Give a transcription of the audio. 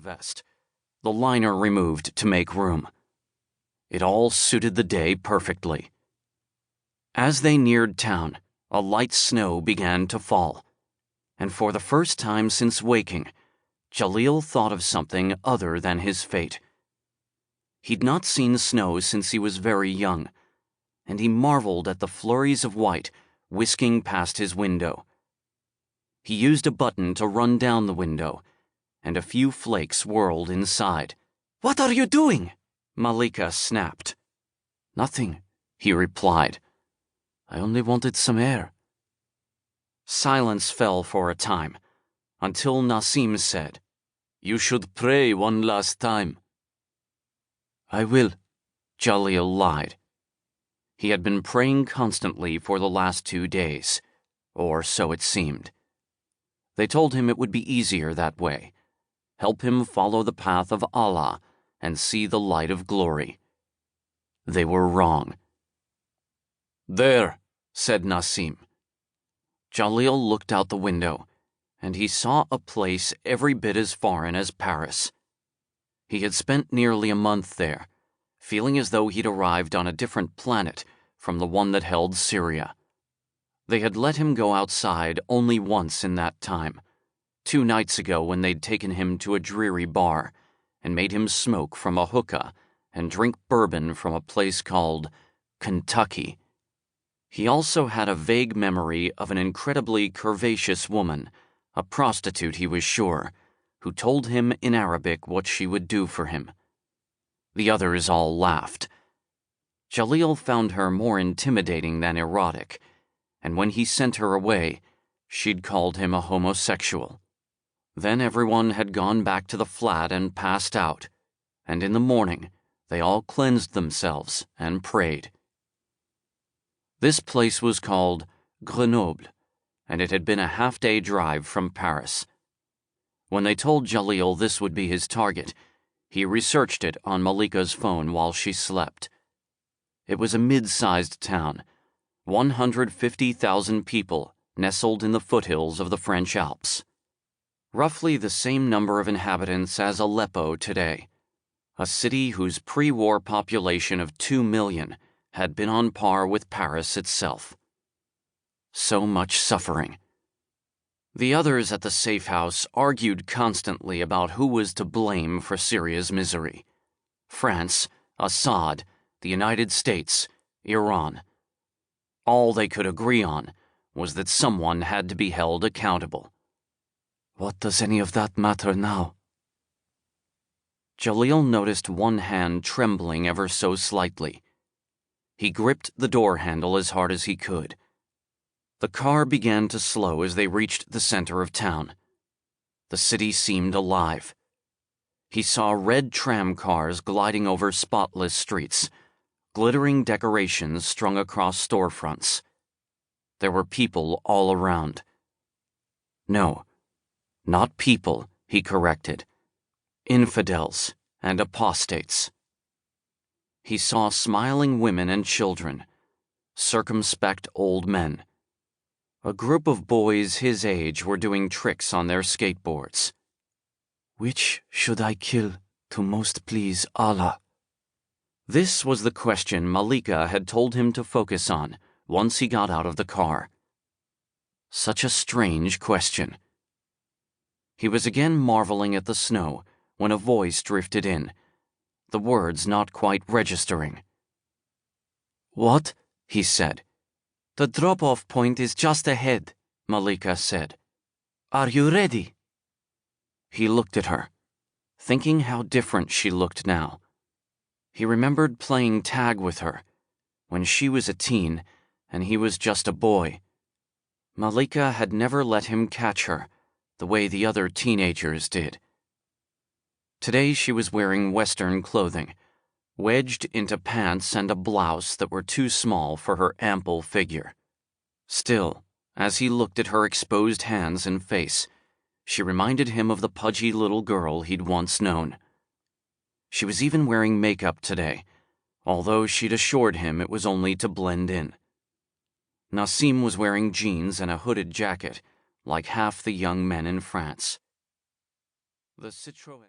vest, the liner removed to make room. It all suited the day perfectly. As they neared town, a light snow began to fall, and for the first time since waking, Jalil thought of something other than his fate. He'd not seen snow since he was very young, and he marveled at the flurries of white whisking past his window. He used a button to run down the window, and a few flakes whirled inside. "What are you doing?" Malika snapped. "Nothing," he replied. "I only wanted some air." Silence fell for a time, until Nasim said, "You should pray one last time." "I will," Jalil lied. He had been praying constantly for the last 2 days, or so it seemed. They told him it would be easier that way, help him follow the path of Allah and see the light of glory. They were wrong. "There," said Nasim. Jalil looked out the window, and he saw a place every bit as foreign as Paris. He had spent nearly a month there, feeling as though he'd arrived on a different planet from the one that held Syria. They had let him go outside only once in that time, 2 nights ago when they'd taken him to a dreary bar and made him smoke from a hookah and drink bourbon from a place called Kentucky. He also had a vague memory of an incredibly curvaceous woman, a prostitute he was sure, who told him in Arabic what she would do for him. The others all laughed. Jalil found her more intimidating than erotic, and when he sent her away, she'd called him a homosexual. Then everyone had gone back to the flat and passed out, and in the morning they all cleansed themselves and prayed. This place was called Grenoble, and it had been a half-day drive from Paris. When they told Jalil this would be his target, he researched it on Malika's phone while she slept. It was a mid-sized town, 150,000 people nestled in the foothills of the French Alps. Roughly the same number of inhabitants as Aleppo today, a city whose pre-war population of 2 million had been on par with Paris itself. So much suffering. The others at the safe house argued constantly about who was to blame for Syria's misery. France, Assad, the United States, Iran. All they could agree on was that someone had to be held accountable. "What does any of that matter now?" Jalil noticed one hand trembling ever so slightly. He gripped the door handle as hard as he could. The car began to slow as they reached the center of town. The city seemed alive. He saw red tram cars gliding over spotless streets, glittering decorations strung across storefronts. There were people all around. No, not people, he corrected. Infidels and apostates. He saw smiling women and children, circumspect old men. A group of boys his age were doing tricks on their skateboards. Which should I kill to most please Allah? This was the question Malika had told him to focus on once he got out of the car. Such a strange question. He was again marveling at the snow when a voice drifted in, the words not quite registering. "What?" he said. "The drop-off point is just ahead," Malika said. "Are you ready?" He looked at her, thinking how different she looked now. He remembered playing tag with her, when she was a teen and he was just a boy. Malika had never let him catch her, the way the other teenagers did. Today she was wearing Western clothing, wedged into pants and a blouse that were too small for her ample figure. Still, as he looked at her exposed hands and face, she reminded him of the pudgy little girl he'd once known. She was even wearing makeup today, although she'd assured him it was only to blend in. Nasim was wearing jeans and a hooded jacket, like half the young men in France. The Citroën